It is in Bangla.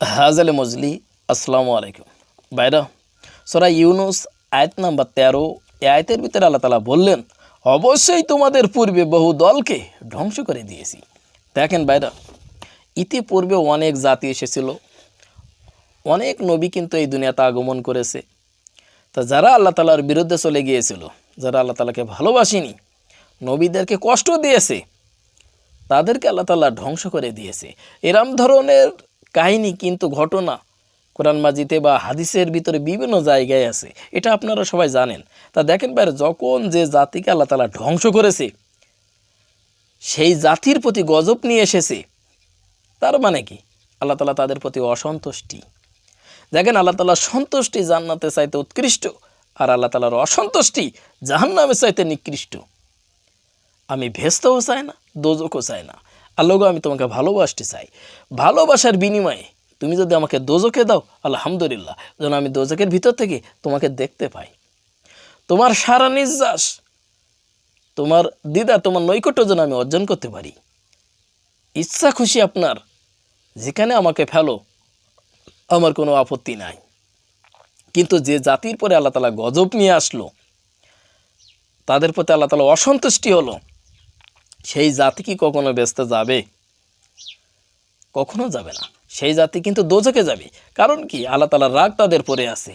হাজালে মজলি আসসালামু আলাইকুম ভাইরা। সূরা ইউনুস আয়াত নাম্বার 13, এই আয়াতের ভিতরে আল্লাহ তাআলা বললেন, অবশ্যই তোমাদের পূর্বে বহু দলকে ধ্বংস করে দিয়েছি। দেখেন ভাইরা, ইতিপূর্বে অনেক জাতি এসেছিল, অনেক নবী কিন্তু এই দুনিয়াতে আগমন করেছে। তা যারা আল্লাহ তাআলার বিরুদ্ধে চলে গিয়েছিল, যারা আল্লাহ তাআলাকে ভালোবাসেনি, নবীদেরকে কষ্ট দিয়েছে, তাদেরকে আল্লাহ তাআলা ধ্বংস করে দিয়েছে। এরম ধরনের কাহিনী কিন্তু ঘটনা কোরআন মাজিদে বা হাদিসের ভিতরে বিভিন্ন জায়গায় আছে, এটা আপনারা সবাই জানেন। তা দেখেন ভাই, যখন যে জাতিকে আল্লাহ তাআলা ধ্বংস করেছে সেই জাতির প্রতি গজব নিয়ে এসেছে, তার মানে কি আল্লাহ তাআলা তাদের প্রতি অসন্তুষ্টি। দেখেন, আল্লাহ তাআলার সন্তুষ্টি জান্নাতে চাইতে উৎকৃষ্ট, আর আল্লাহ তাআলার অসন্তুষ্টি জাহান্নামে চাইতে নিকৃষ্ট। আমি ভেস্তেও চাই না, দোজখও চাই না। আল্লাহ গো, আমি তোমাকে ভালোবাসতে চাই। ভালোবাসার বিনিময়ে তুমি যদি আমাকে দোজখে দাও, আলহামদুলিল্লাহ, যেন আমি দোজখের ভিতর থেকে তোমাকে দেখতে পাই। তোমার সারা নিঃশ্বাস, তোমার দিদার, তোমার নৈকট্য যেন আমি অর্জন করতে পারি। ইচ্ছা খুশি আপনার যেখানে আমাকে ফেলো, আমার কোনো আপত্তি নাই। কিন্তু যে জাতির পরে আল্লাহ তাআলা গজব নিয়ে আসলো, তাদের প্রতি আল্লাহ তাআলা অসন্তুষ্টি হলো, সেই জাতি কি কখনো বেঁচতে যাবে? কখনো যাবে না। সেই জাতি কিন্তু দোজখে যাবে। কারণ কি? আল্লাহ তাআলার রাগ তাদের পরে আছে।